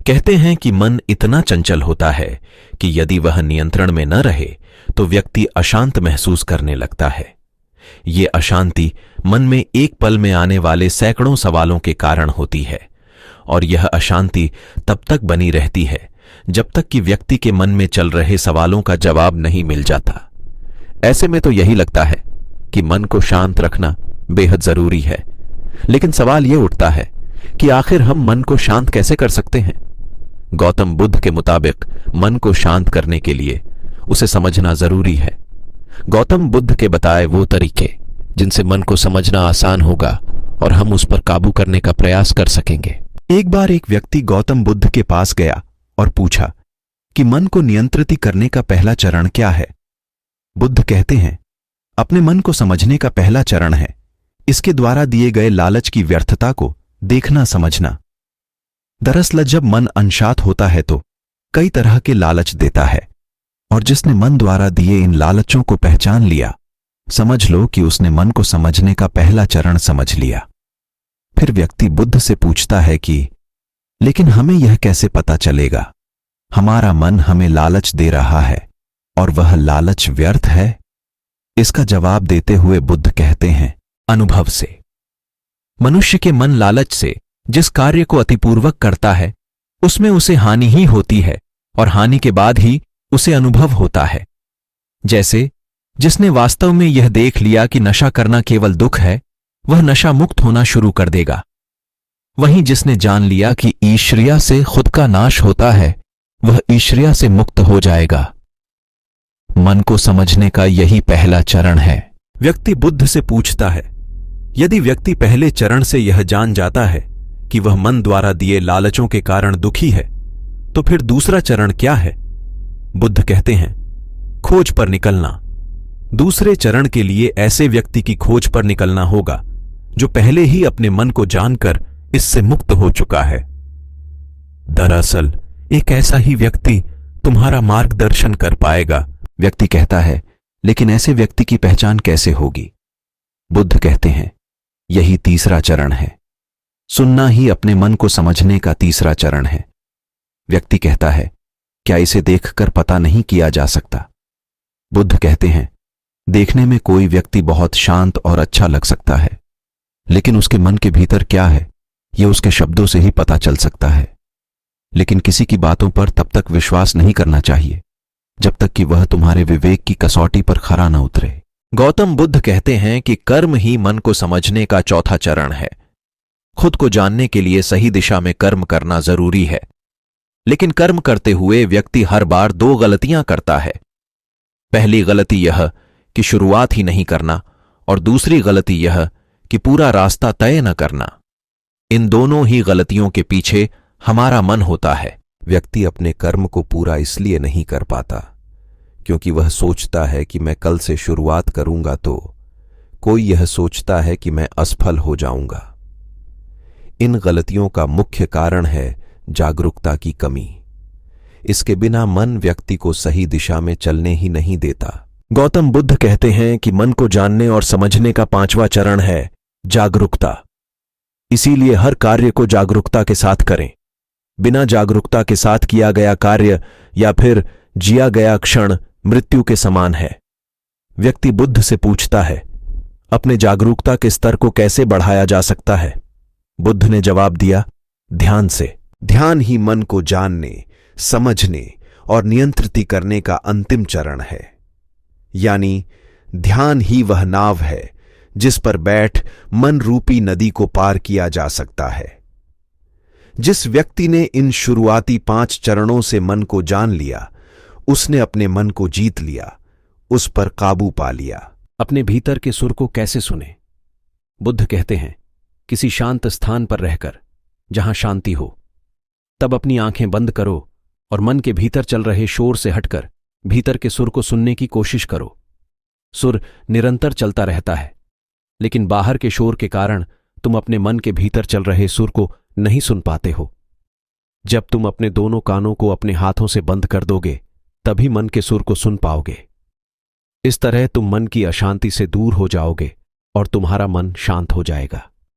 कहते हैं कि मन इतना चंचल होता है कि यदि वह नियंत्रण में न रहे तो व्यक्ति अशांत महसूस करने लगता है। ये अशांति मन में एक पल में आने वाले सैकड़ों सवालों के कारण होती है, और यह अशांति तब तक बनी रहती है जब तक कि व्यक्ति के मन में चल रहे सवालों का जवाब नहीं मिल जाता। ऐसे में तो यही लगता है कि मन को शांत रखना बेहद जरूरी है, लेकिन सवाल यह उठता है कि आखिर हम मन को शांत कैसे कर सकते हैं। गौतम बुद्ध के मुताबिक मन को शांत करने के लिए उसे समझना जरूरी है। गौतम बुद्ध के बताए वो तरीके जिनसे मन को समझना आसान होगा और हम उस पर काबू करने का प्रयास कर सकेंगे। एक बार एक व्यक्ति गौतम बुद्ध के पास गया और पूछा कि मन को नियंत्रित करने का पहला चरण क्या है। बुद्ध कहते हैं, अपने मन को समझने का पहला चरण है इसके द्वारा दिए गए लालच की व्यर्थता को देखना समझना। दरअसल जब मन अनशांत होता है तो कई तरह के लालच देता है, और जिसने मन द्वारा दिए इन लालचों को पहचान लिया, समझ लो कि उसने मन को समझने का पहला चरण समझ लिया। फिर व्यक्ति बुद्ध से पूछता है कि लेकिन हमें यह कैसे पता चलेगा हमारा मन हमें लालच दे रहा है और वह लालच व्यर्थ है। इसका जवाब देते हुए बुद्ध कहते हैं, अनुभव से। मनुष्य के मन लालच से जिस कार्य को अतिपूर्वक करता है उसमें उसे हानि ही होती है, और हानि के बाद ही उसे अनुभव होता है। जैसे जिसने वास्तव में यह देख लिया कि नशा करना केवल दुख है, वह नशा मुक्त होना शुरू कर देगा। वहीं जिसने जान लिया कि ईर्ष्या से खुद का नाश होता है, वह ईर्ष्या से मुक्त हो जाएगा। मन को समझने का यही पहला चरण है। व्यक्ति बुद्ध से पूछता है, यदि व्यक्ति पहले चरण से यह जान जाता है कि वह मन द्वारा दिए लालचों के कारण दुखी है, तो फिर दूसरा चरण क्या है। बुद्ध कहते हैं, खोज पर निकलना। दूसरे चरण के लिए ऐसे व्यक्ति की खोज पर निकलना होगा जो पहले ही अपने मन को जानकर इससे मुक्त हो चुका है। दरअसल एक ऐसा ही व्यक्ति तुम्हारा मार्गदर्शन कर पाएगा। व्यक्ति कहता है, लेकिन ऐसे व्यक्ति की पहचान कैसे होगी। बुद्ध कहते हैं, यही तीसरा चरण है। सुनना ही अपने मन को समझने का तीसरा चरण है। व्यक्ति कहता है, क्या इसे देखकर पता नहीं किया जा सकता। बुद्ध कहते हैं, देखने में कोई व्यक्ति बहुत शांत और अच्छा लग सकता है, लेकिन उसके मन के भीतर क्या है यह उसके शब्दों से ही पता चल सकता है। लेकिन किसी की बातों पर तब तक विश्वास नहीं करना चाहिए जब तक कि वह तुम्हारे विवेक की कसौटी पर खरा न उतरे। गौतम बुद्ध कहते हैं कि कर्म ही मन को समझने का चौथा चरण है। खुद को जानने के लिए सही दिशा में कर्म करना जरूरी है, लेकिन कर्म करते हुए व्यक्ति हर बार दो गलतियां करता है। पहली गलती यह कि शुरुआत ही नहीं करना, और दूसरी गलती यह कि पूरा रास्ता तय न करना। इन दोनों ही गलतियों के पीछे हमारा मन होता है। व्यक्ति अपने कर्म को पूरा इसलिए नहीं कर पाता क्योंकि वह सोचता है कि मैं कल से शुरुआत करूंगा तो कोई यह सोचता है कि मैं असफल हो जाऊंगा। इन गलतियों का मुख्य कारण है जागरूकता की कमी। इसके बिना मन व्यक्ति को सही दिशा में चलने ही नहीं देता। गौतम बुद्ध कहते हैं कि मन को जानने और समझने का पांचवा चरण है जागरूकता। इसीलिए हर कार्य को जागरूकता के साथ करें। बिना जागरूकता के साथ किया गया कार्य या फिर जिया गया क्षण मृत्यु के समान है। व्यक्ति बुद्ध से पूछता है, अपने जागरूकता के स्तर को कैसे बढ़ाया जा सकता है। बुद्ध ने जवाब दिया, ध्यान से। ध्यान ही मन को जानने, समझने और नियंत्रित करने का अंतिम चरण है। यानी ध्यान ही वह नाव है जिस पर बैठ मन रूपी नदी को पार किया जा सकता है। जिस व्यक्ति ने इन शुरुआती 5 चरणों से मन को जान लिया, उसने अपने मन को जीत लिया, उस पर काबू पा लिया। अपने भीतर के सुर को कैसे सुने। बुद्ध कहते हैं, किसी शांत स्थान पर रहकर जहां शांति हो, तब अपनी आंखें बंद करो और मन के भीतर चल रहे शोर से हटकर भीतर के सुर को सुनने की कोशिश करो। सुर निरंतर चलता रहता है, लेकिन बाहर के शोर के कारण तुम अपने मन के भीतर चल रहे सुर को नहीं सुन पाते हो। जब तुम अपने दोनों कानों को अपने हाथों से बंद कर दोगे, तभी मन के सुर को सुन पाओगे। इस तरह तुम मन की अशांति से दूर हो जाओगे और तुम्हारा मन शांत हो जाएगा।